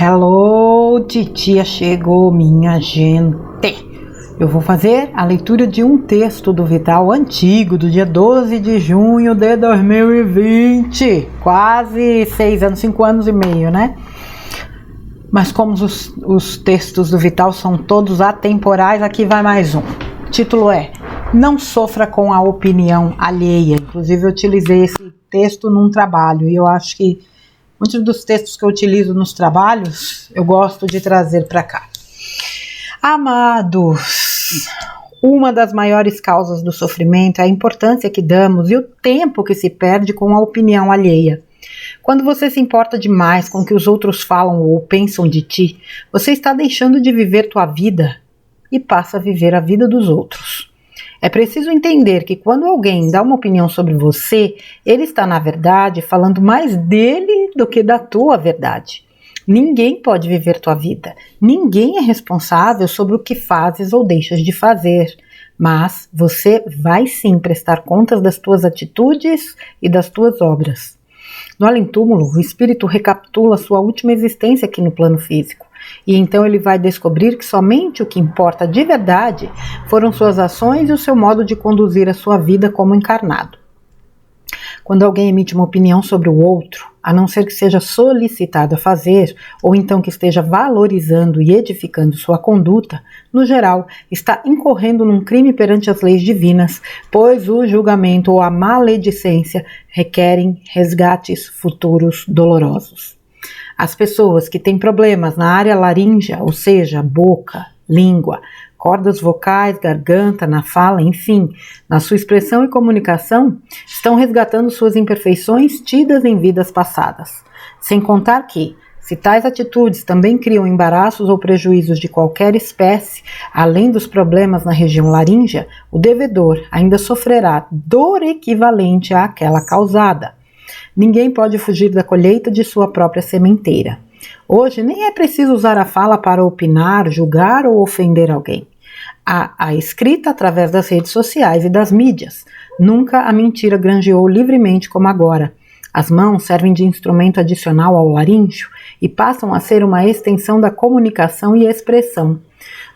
Hello, titia chegou, minha gente. Eu vou fazer a leitura de um texto do Vital antigo, do dia 12 de junho de 2020. Quase 6 anos, 5 anos e meio, né? Mas como os textos do Vital são todos atemporais, aqui vai mais um. O título é Não Sofra com a Opinião Alheia. Inclusive eu utilizei esse texto num trabalho e eu acho que muitos dos textos que eu utilizo nos trabalhos, eu gosto de trazer para cá. Amados, uma das maiores causas do sofrimento é a importância que damos e o tempo que se perde com a opinião alheia. Quando você se importa demais com o que os outros falam ou pensam de ti, você está deixando de viver tua vida e passa a viver a vida dos outros. É preciso entender que quando alguém dá uma opinião sobre você, ele está, na verdade, falando mais dele do que da tua verdade. Ninguém pode viver tua vida. Ninguém é responsável sobre o que fazes ou deixas de fazer. Mas você vai sim prestar contas das tuas atitudes e das tuas obras. No além-túmulo, o espírito recapitula sua última existência aqui no plano físico. E então ele vai descobrir que somente o que importa de verdade foram suas ações e o seu modo de conduzir a sua vida como encarnado. Quando alguém emite uma opinião sobre o outro, a não ser que seja solicitado a fazer, ou então que esteja valorizando e edificando sua conduta, no geral, está incorrendo num crime perante as leis divinas, pois o julgamento ou a maledicência requerem resgates futuros dolorosos. As pessoas que têm problemas na área laríngea, ou seja, boca, língua, cordas vocais, garganta, na fala, enfim, na sua expressão e comunicação, estão resgatando suas imperfeições tidas em vidas passadas. Sem contar que, se tais atitudes também criam embaraços ou prejuízos de qualquer espécie, além dos problemas na região laríngea, o devedor ainda sofrerá dor equivalente àquela causada. Ninguém pode fugir da colheita de sua própria sementeira. Hoje nem é preciso usar a fala para opinar, julgar ou ofender alguém. Há a escrita através das redes sociais e das mídias. Nunca a mentira granjeou livremente como agora. As mãos servem de instrumento adicional ao laríngeo e passam a ser uma extensão da comunicação e expressão.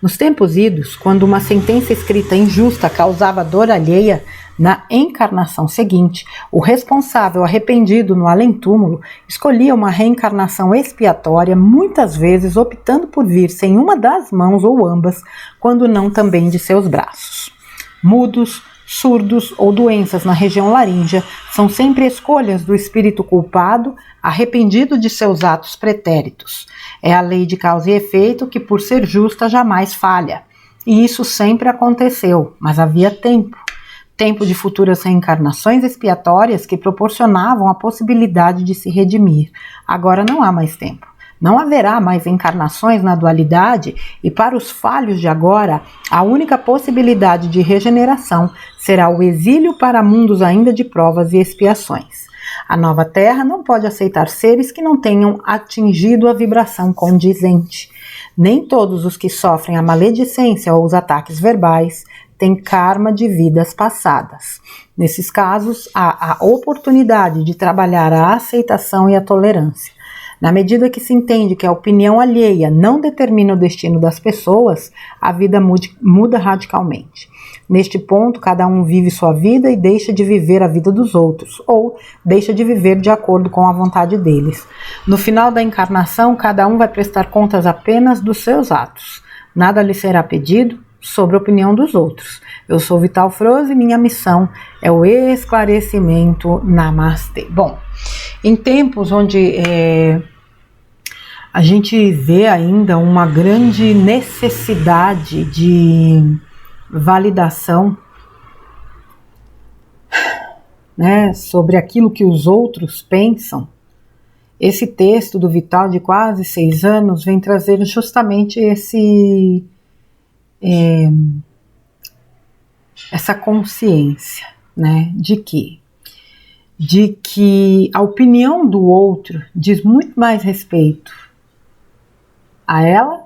Nos tempos idos, quando uma sentença escrita injusta causava dor alheia, na encarnação seguinte, o responsável arrependido no além-túmulo escolhia uma reencarnação expiatória, muitas vezes optando por vir sem uma das mãos ou ambas, quando não também de seus braços. Mudos, surdos ou doenças na região laríngea são sempre escolhas do espírito culpado, arrependido de seus atos pretéritos. É a lei de causa e efeito que, por ser justa, jamais falha. E isso sempre aconteceu, mas havia tempo. Tempo de futuras reencarnações expiatórias que proporcionavam a possibilidade de se redimir. Agora não há mais tempo. Não haverá mais encarnações na dualidade e para os falhos de agora, a única possibilidade de regeneração será o exílio para mundos ainda de provas e expiações. A nova Terra não pode aceitar seres que não tenham atingido a vibração condizente. Nem todos os que sofrem a maledicência ou os ataques verbais têm karma de vidas passadas. Nesses casos, há a oportunidade de trabalhar a aceitação e a tolerância. Na medida que se entende que a opinião alheia não determina o destino das pessoas, a vida muda radicalmente. Neste ponto, cada um vive sua vida e deixa de viver a vida dos outros, ou deixa de viver de acordo com a vontade deles. No final da encarnação, cada um vai prestar contas apenas dos seus atos. Nada lhe será pedido sobre a opinião dos outros. Eu sou Vital Froze e minha missão é o esclarecimento. Namastê. Bom, em tempos onde a gente vê ainda uma grande necessidade de validação, né, sobre aquilo que os outros pensam, esse texto do Vital de quase 6 anos vem trazer justamente essa consciência, né, de que a opinião do outro diz muito mais respeito a ela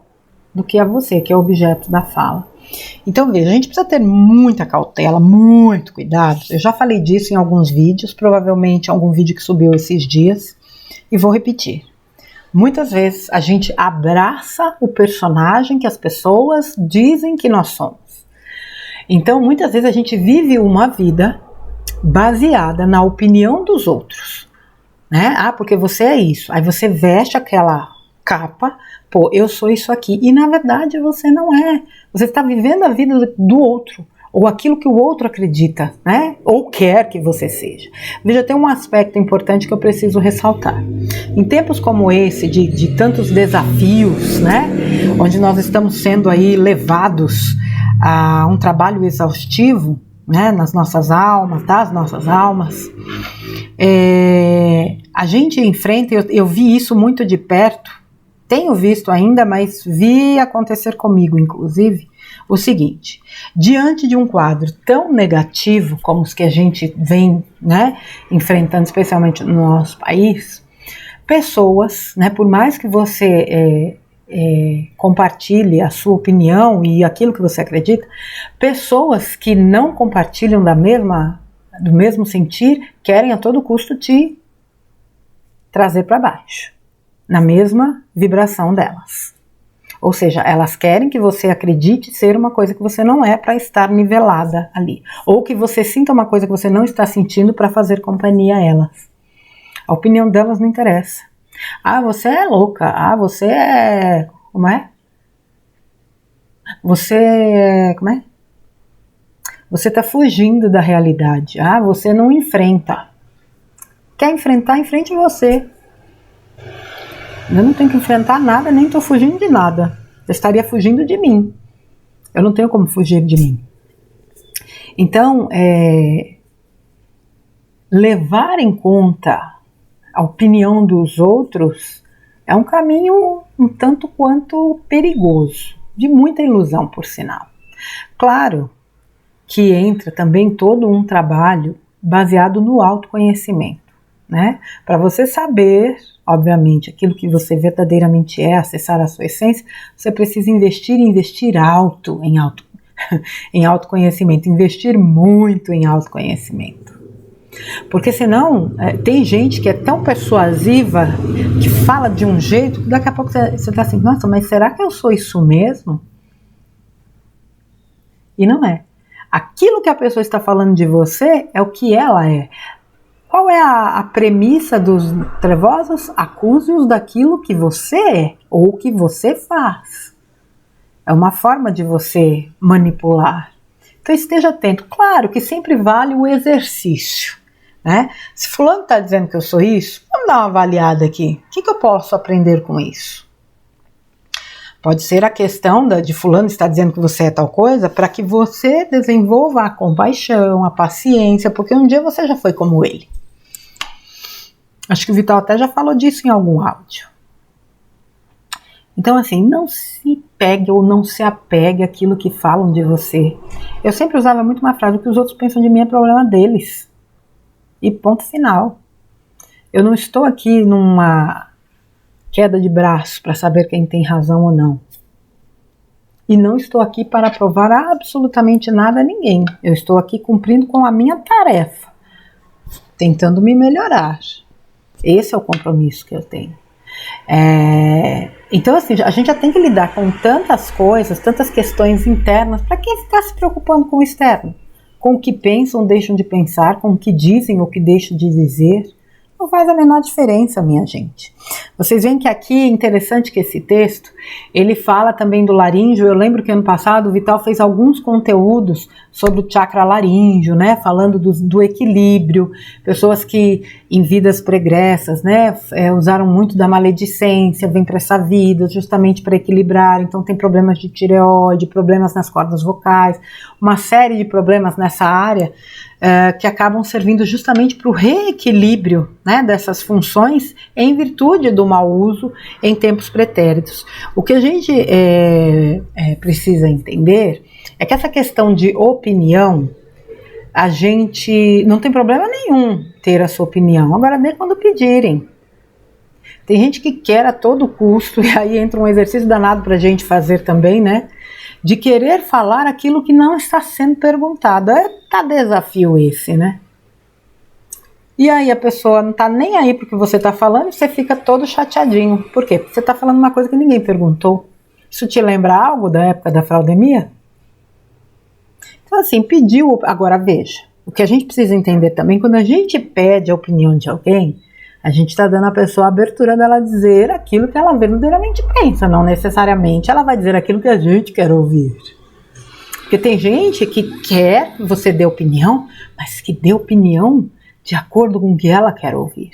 do que a você, que é o objeto da fala. Então veja, a gente precisa ter muita cautela, muito cuidado. Eu já falei disso em alguns vídeos, provavelmente em algum vídeo que subiu esses dias, e vou repetir. Muitas vezes a gente abraça o personagem que as pessoas dizem que nós somos. Então, muitas vezes a gente vive uma vida baseada na opinião dos outros, né? Ah, porque você é isso. Aí você veste aquela capa, pô, eu sou isso aqui. E na verdade você não é. Você está vivendo a vida do outro, ou aquilo que o outro acredita, né? Ou quer que você seja. Veja, tem um aspecto importante que eu preciso ressaltar. Em tempos como esse, de tantos desafios, né? Onde nós estamos sendo aí levados a um trabalho exaustivo, né? Nas nossas almas, das nossas almas, a gente enfrenta, eu vi isso muito de perto, tenho visto ainda, mas vi acontecer comigo, inclusive, o seguinte: diante de um quadro tão negativo como os que a gente vem, né, enfrentando, especialmente no nosso país, pessoas, né, por mais que você compartilhe a sua opinião e aquilo que você acredita, pessoas que não compartilham do mesmo sentir, querem a todo custo te trazer para baixo, na mesma vibração delas. Ou seja, elas querem que você acredite ser uma coisa que você não é para estar nivelada ali. Ou que você sinta uma coisa que você não está sentindo para fazer companhia a elas. A opinião delas não interessa. Ah, você é louca. Ah, você é... Como é? Como é? Você está fugindo da realidade. Ah, você não enfrenta. Quer enfrentar? Enfrente você. Eu não tenho que enfrentar nada, nem estou fugindo de nada. Eu estaria fugindo de mim. Eu não tenho como fugir de mim. Então, levar em conta a opinião dos outros é um caminho um tanto quanto perigoso, de muita ilusão, por sinal. Claro que entra também todo um trabalho baseado no autoconhecimento, né? Para você saber, obviamente, aquilo que você verdadeiramente é, acessar a sua essência, você precisa investir alto em autoconhecimento, investir muito em autoconhecimento. Porque senão, tem gente que é tão persuasiva, que fala de um jeito, que daqui a pouco você está assim, nossa, mas será que eu sou isso mesmo? E não é. Aquilo que a pessoa está falando de você é o que ela é. Qual é a premissa dos trevosos? Acuse-os daquilo que você é, ou que você faz. É uma forma de você manipular. Então esteja atento. Claro que sempre vale o exercício, né? Se fulano está dizendo que eu sou isso, vamos dar uma avaliada aqui. O que eu posso aprender com isso? Pode ser a questão de fulano estar dizendo que você é tal coisa, para que você desenvolva a compaixão, a paciência, porque um dia você já foi como ele. Acho que o Vital até já falou disso em algum áudio. Então, assim, não se pegue ou não se apegue àquilo que falam de você. Eu sempre usava muito uma frase: o que os outros pensam de mim é problema deles. E ponto final. Eu não estou aqui numa queda de braço para saber quem tem razão ou não. E não estou aqui para provar absolutamente nada a ninguém. Eu estou aqui cumprindo com a minha tarefa, tentando me melhorar. Esse é o compromisso que eu tenho. Então, assim, a gente já tem que lidar com tantas coisas, tantas questões internas. Para que ficar se preocupando com o externo? Com o que pensam, deixam de pensar, com o que dizem ou que deixam de dizer. Não faz a menor diferença, minha gente. Vocês veem que aqui é interessante que esse texto, ele fala também do laríngeo. Eu lembro que ano passado o Vital fez alguns conteúdos sobre o chakra laríngeo, né, falando do equilíbrio. Pessoas que em vidas pregressas, né, usaram muito da maledicência, vêm para essa vida justamente para equilibrar. Então tem problemas de tireoide, problemas nas cordas vocais, uma série de problemas nessa área, que acabam servindo justamente para o reequilíbrio, né, dessas funções em virtude do mau uso em tempos pretéritos. O que a gente precisa entender é que essa questão de opinião, a gente não tem problema nenhum ter a sua opinião, agora dê quando pedirem. Tem gente que quer a todo custo, e aí entra um exercício danado para a gente fazer também, né? De querer falar aquilo que não está sendo perguntado. Tá desafio esse, né? E aí a pessoa não tá nem aí porque você tá falando e você fica todo chateadinho. Por quê? Porque você tá falando uma coisa que ninguém perguntou. Isso te lembra algo da época da fraudemia? Então assim, pediu... Agora veja, o que a gente precisa entender também, quando a gente pede a opinião de alguém, a gente está dando à pessoa a abertura dela dizer aquilo que ela verdadeiramente pensa, não necessariamente ela vai dizer aquilo que a gente quer ouvir. Porque tem gente que quer que você dê opinião, mas que dê opinião de acordo com o que ela quer ouvir.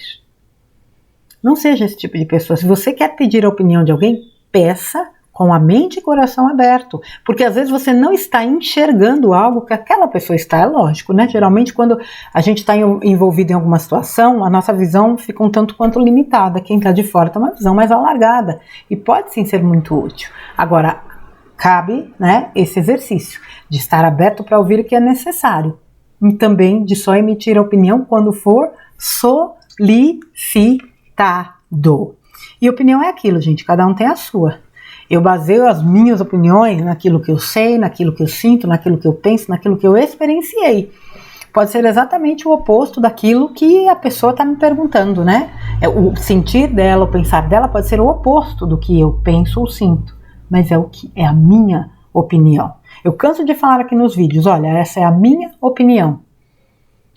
Não seja esse tipo de pessoa. Se você quer pedir a opinião de alguém, peça com a mente e coração aberto, porque às vezes você não está enxergando algo que aquela pessoa está, é lógico, né? Geralmente quando a gente está envolvido em alguma situação, a nossa visão fica um tanto quanto limitada, quem está de fora tem uma visão mais alargada, e pode sim ser muito útil. Agora, cabe, né, esse exercício de estar aberto para ouvir o que é necessário, e também de só emitir a opinião quando for solicitado. E opinião é aquilo, gente, cada um tem a sua. Eu baseio as minhas opiniões naquilo que eu sei, naquilo que eu sinto, naquilo que eu penso, naquilo que eu experienciei. Pode ser exatamente o oposto daquilo que a pessoa está me perguntando, né? O sentir dela, o pensar dela pode ser o oposto do que eu penso ou sinto, mas é o que é a minha opinião. Eu canso de falar aqui nos vídeos, olha, essa é a minha opinião.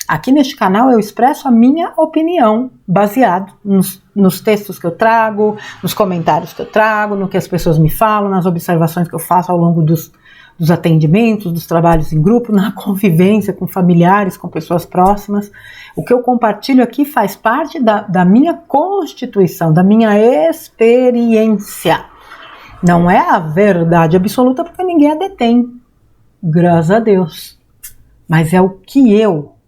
Aqui neste canal eu expresso a minha opinião, baseado nos textos que eu trago, nos comentários que eu trago, no que as pessoas me falam, nas observações que eu faço ao longo dos atendimentos, dos trabalhos em grupo, na convivência com familiares, com pessoas próximas. O que eu compartilho aqui faz parte da minha constituição, da minha experiência. Não é a verdade absoluta porque ninguém a detém, graças a Deus. Mas é o que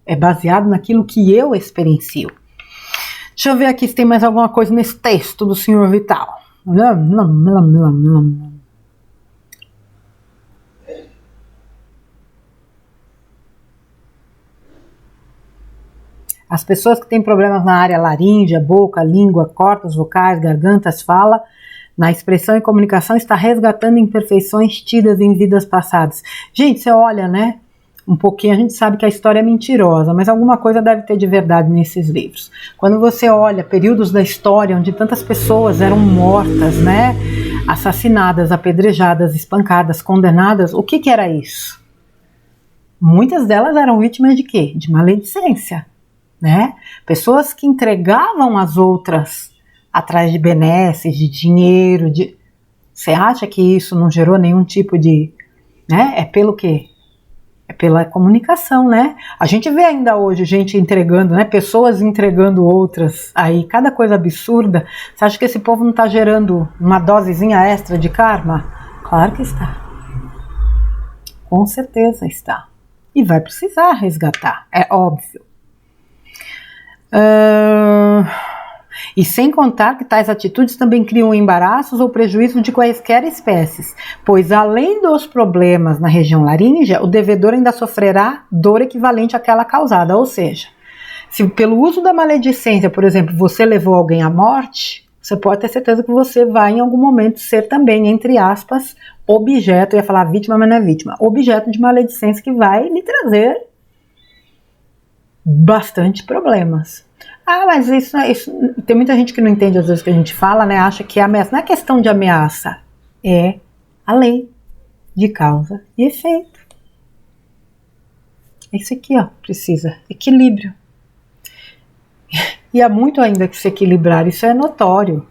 é baseado naquilo que eu experiencio. Deixa eu ver aqui se tem mais alguma coisa nesse texto do Senhor Vital. As pessoas que têm problemas na área laríngea, boca, língua, cordas vocais, gargantas, fala, na expressão e comunicação, está resgatando imperfeições tidas em vidas passadas. Gente, você olha, né? Um pouquinho, a gente sabe que a história é mentirosa, mas alguma coisa deve ter de verdade nesses livros. Quando você olha períodos da história onde tantas pessoas eram mortas, né? Assassinadas, apedrejadas, espancadas, condenadas, o que era isso? Muitas delas eram vítimas de quê? De maledicência, né? Pessoas que entregavam as outras atrás de benesses, de dinheiro, Você acha que isso não gerou nenhum tipo de... né? É pelo quê? É pela comunicação, né? A gente vê ainda hoje gente entregando, né? Pessoas entregando outras aí, cada coisa absurda. Você acha que esse povo não está gerando uma dosezinha extra de karma? Claro que está. Com certeza está. E vai precisar resgatar, é óbvio. E sem contar que tais atitudes também criam embaraços ou prejuízos de quaisquer espécies, pois além dos problemas na região laríngea, o devedor ainda sofrerá dor equivalente àquela causada, ou seja, se pelo uso da maledicência, por exemplo, você levou alguém à morte, você pode ter certeza que você vai em algum momento ser também, entre aspas, objeto, eu ia falar vítima, mas não é vítima, objeto de maledicência que vai lhe trazer bastante problemas. Ah, mas isso tem muita gente que não entende às vezes que a gente fala, né? Acha que é ameaça. Não é questão de ameaça, é a lei de causa e efeito. Isso aqui, ó, precisa equilíbrio. E há muito ainda que se equilibrar, isso é notório.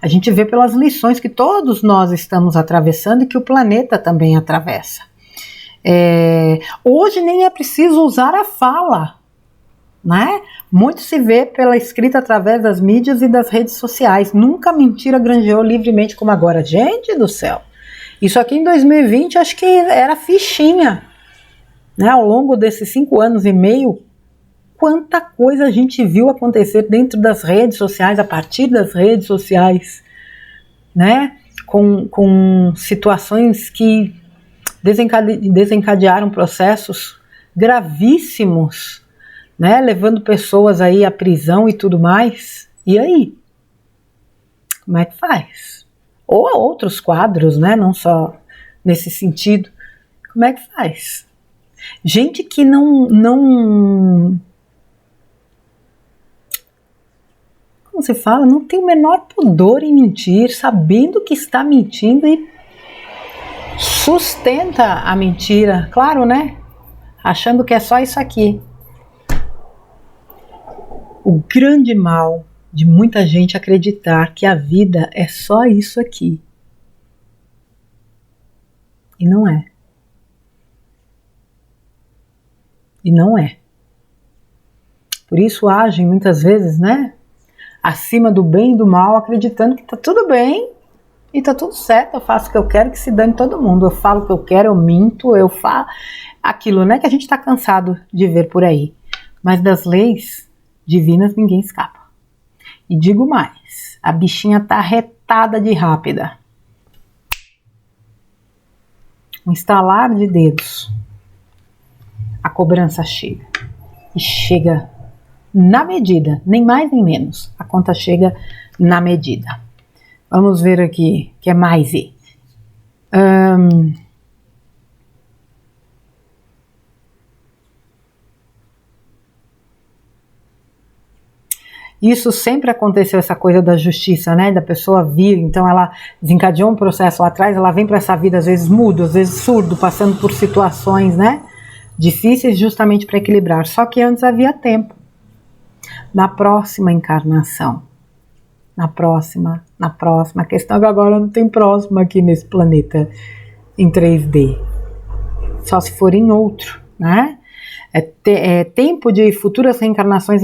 A gente vê pelas lições que todos nós estamos atravessando e que o planeta também atravessa. Hoje nem é preciso usar a fala, né? Muito se vê pela escrita através das mídias e das redes sociais. Nunca a mentira granjeou livremente como agora. Gente do céu, isso aqui em 2020 acho que era fichinha, né? Ao longo desses 5 anos e meio, quanta coisa a gente viu acontecer dentro das redes sociais, a partir das redes sociais, né? Com situações que desencadearam processos gravíssimos, né, levando pessoas aí à prisão e tudo mais. E aí? Como é que faz? Ou a outros quadros, né, não só nesse sentido. Como é que faz? Gente que não como se fala, não tem o menor pudor em mentir, sabendo que está mentindo e sustenta a mentira, claro, né? Achando que é só isso aqui. O grande mal de muita gente acreditar que a vida é só isso aqui. E não é. E não é. Por isso agem muitas vezes, né? Acima do bem e do mal, acreditando que tá tudo bem e tá tudo certo. Eu faço o que eu quero, que se dane todo mundo. Eu falo o que eu quero, eu minto, eu falo aquilo, né? Que a gente tá cansado de ver por aí. Mas das leis divinas ninguém escapa. E digo mais, a bichinha tá retada de rápida. Um estalar de dedos. A cobrança chega. E chega na medida, nem mais nem menos. A conta chega na medida. Vamos ver aqui, que é mais. Isso sempre aconteceu, essa coisa da justiça, né? Da pessoa vir, então ela desencadeou um processo lá atrás, ela vem para essa vida às vezes mudo, às vezes surdo, passando por situações, né? Difíceis justamente para equilibrar. Só que antes havia tempo. Na próxima encarnação. Na próxima. A questão é que agora não tem próxima aqui nesse planeta em 3D. Só se for em outro, né? Tempo de futuras reencarnações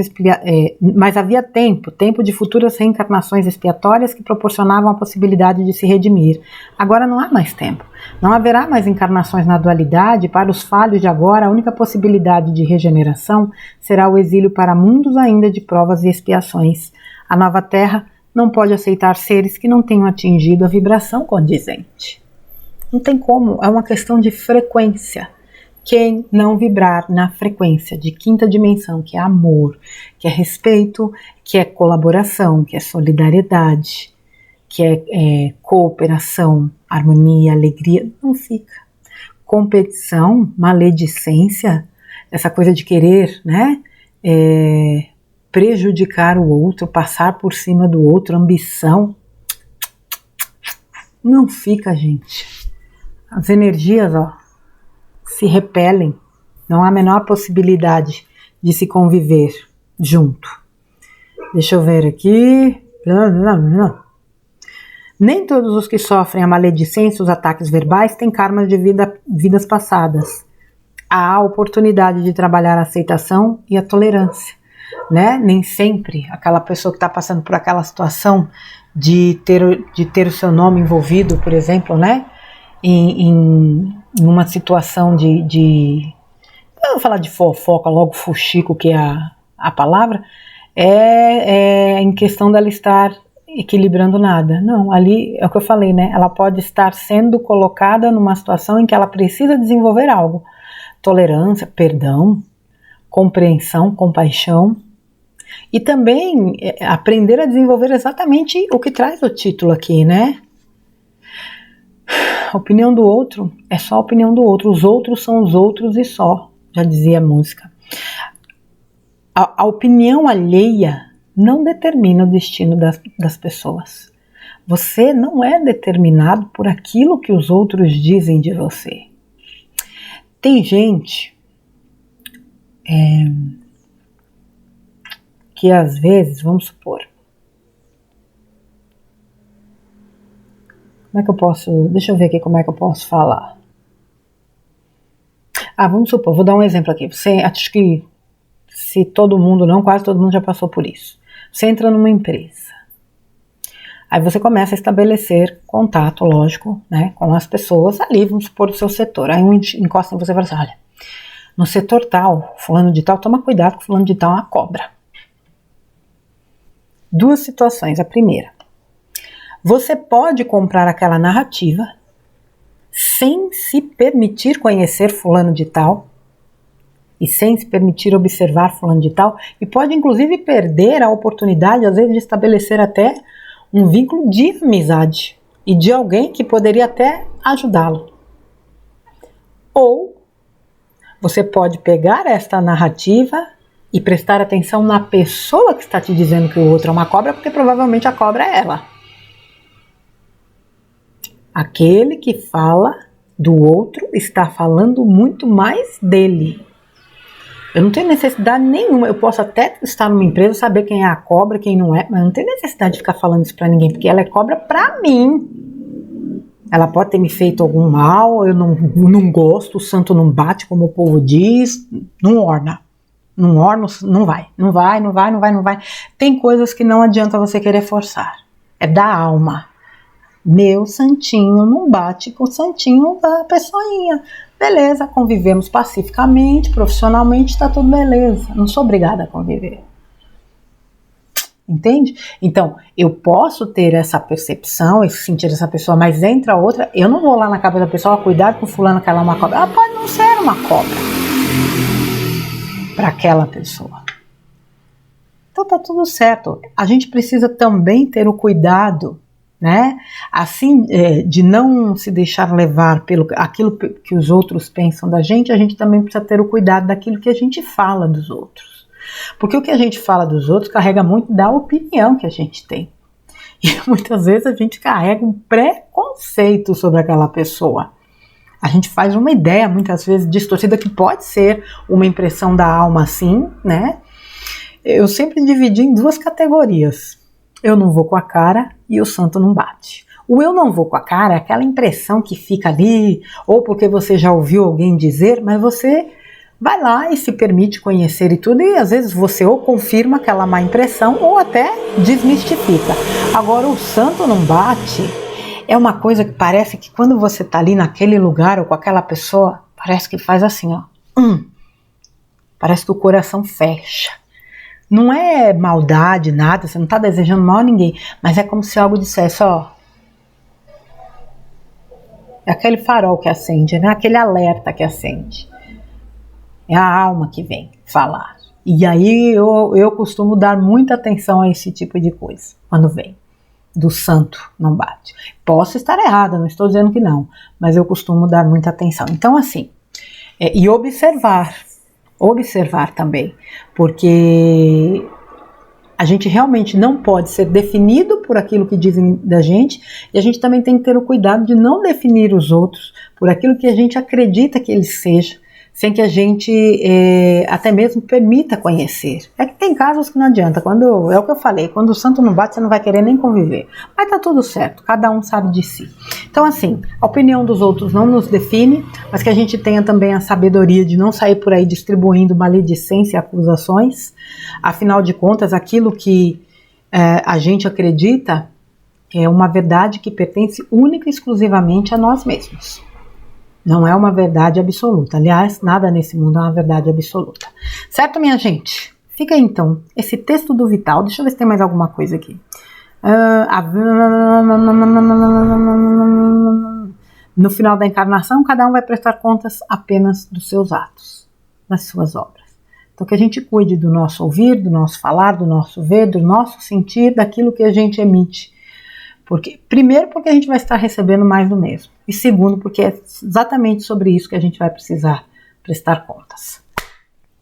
mas havia tempo de futuras reencarnações expiatórias que proporcionavam a possibilidade de se redimir. Agora não há mais tempo. Não haverá mais encarnações na dualidade. Para os falhos de agora, a única possibilidade de regeneração será o exílio para mundos ainda de provas e expiações. A nova Terra não pode aceitar seres que não tenham atingido a vibração condizente. Não tem como, é uma questão de frequência. Quem não vibrar na frequência de quinta dimensão, que é amor, que é respeito, que é colaboração, que é solidariedade, que é cooperação, harmonia, alegria, não fica. Competição, maledicência, essa coisa de querer, né, prejudicar o outro, passar por cima do outro, ambição, não fica, gente. As energias, se repelem, não há a menor possibilidade de se conviver junto. Deixa eu ver aqui. Nem todos os que sofrem a maledicência, os ataques verbais, têm karma de vidas passadas. Há a oportunidade de trabalhar a aceitação e a tolerância, né? Nem sempre aquela pessoa que está passando por aquela situação de ter o seu nome envolvido, por exemplo, né? Em uma situação eu vou falar de fofoca, logo fuxico, que é a palavra, em questão dela estar equilibrando nada. Não, ali é o que eu falei, né? Ela pode estar sendo colocada numa situação em que ela precisa desenvolver algo. Tolerância, perdão, compreensão, compaixão. E também aprender a desenvolver exatamente o que traz o título aqui, né? A opinião do outro é só a opinião do outro. Os outros são os outros e só, já dizia a música. A opinião alheia não determina o destino das pessoas. Você não é determinado por aquilo que os outros dizem de você. Tem gente que às vezes, vamos supor, como é que eu posso, deixa eu ver aqui como é que eu posso falar. Vamos supor, vou dar um exemplo aqui. Você, acho que se todo mundo não, quase todo mundo já passou por isso. Você entra numa empresa. Aí você começa a estabelecer contato, lógico, né, com as pessoas ali, vamos supor, do seu setor. Aí um encosta em você e fala assim, olha, no setor tal, fulano de tal, toma cuidado que fulano de tal é uma cobra. Duas situações. A primeira, você pode comprar aquela narrativa sem se permitir conhecer fulano de tal e sem se permitir observar fulano de tal, e pode inclusive perder a oportunidade, às vezes, de estabelecer até um vínculo de amizade e de alguém que poderia até ajudá-lo. Ou você pode pegar esta narrativa e prestar atenção na pessoa que está te dizendo que o outro é uma cobra, porque provavelmente a cobra é ela. Aquele que fala do outro está falando muito mais dele. Eu não tenho necessidade nenhuma, eu posso até estar numa empresa, saber quem é a cobra, quem não é, mas não tenho necessidade de ficar falando isso pra ninguém, porque ela é cobra pra mim. Ela pode ter me feito algum mal, eu não gosto, o santo não bate, como o povo diz, não orna. Não orna, não vai. Tem coisas que não adianta você querer forçar. É da alma. Meu santinho não bate com o santinho da pessoinha. Beleza, convivemos pacificamente, profissionalmente, tá tudo beleza. Não sou obrigada a conviver. Entende? Então, eu posso ter essa percepção e sentir essa pessoa, mas entra outra, eu não vou lá na cabeça da pessoa, cuidado com fulano que ela é uma cobra. Ela pode não ser uma cobra para aquela pessoa. Então tá tudo certo. A gente precisa também ter o cuidado, né? Assim, de não se deixar levar pelo aquilo que os outros pensam da gente, a gente também precisa ter o cuidado daquilo que a gente fala dos outros. Porque o que a gente fala dos outros carrega muito da opinião que a gente tem. E muitas vezes a gente carrega um preconceito sobre aquela pessoa. A gente faz uma ideia, muitas vezes, distorcida, que pode ser uma impressão da alma, sim, né? Eu sempre dividi em duas categorias. Eu não vou com a cara e o santo não bate. O eu não vou com a cara é aquela impressão que fica ali, ou porque você já ouviu alguém dizer, mas você vai lá e se permite conhecer e tudo, e às vezes você ou confirma aquela má impressão ou até desmistifica. Agora, o santo não bate é uma coisa que parece que quando você tá ali naquele lugar ou com aquela pessoa, parece que faz assim, ó. Parece que o coração fecha. Não é maldade, nada, você não está desejando mal a ninguém, mas é como se algo dissesse, ó, é aquele farol que acende, né? Aquele alerta que acende. É a alma que vem falar. E aí eu costumo dar muita atenção a esse tipo de coisa, quando vem. Do santo não bate. Posso estar errada, não estou dizendo que não, mas eu costumo dar muita atenção. Então assim, e observar também, porque a gente realmente não pode ser definido por aquilo que dizem da gente, e a gente também tem que ter o cuidado de não definir os outros por aquilo que a gente acredita que eles sejam, sem que a gente até mesmo permita conhecer. É que tem casos que não adianta, é o que eu falei, quando o santo não bate, você não vai querer nem conviver. Mas tá tudo certo, cada um sabe de si. Então assim, a opinião dos outros não nos define, mas que a gente tenha também a sabedoria de não sair por aí distribuindo maledicência e acusações. Afinal de contas, aquilo que a gente acredita é uma verdade que pertence única e exclusivamente a nós mesmos. Não é uma verdade absoluta. Aliás, nada nesse mundo é uma verdade absoluta. Certo, minha gente? Fica aí, então, esse texto do Vital. Deixa eu ver se tem mais alguma coisa aqui. No final da encarnação, cada um vai prestar contas apenas dos seus atos, das suas obras. Então, que a gente cuide do nosso ouvir, do nosso falar, do nosso ver, do nosso sentir, daquilo que a gente emite. Primeiro, porque a gente vai estar recebendo mais do mesmo. E segundo, porque é exatamente sobre isso que a gente vai precisar prestar contas.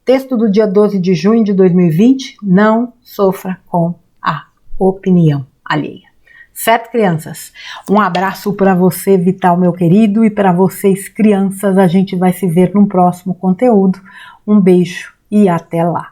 Texto do dia 12 de junho de 2020. Não sofra com a opinião alheia. Certo, crianças? Um abraço para você, Vital, meu querido, e para vocês, crianças. A gente vai se ver num próximo conteúdo. Um beijo e até lá.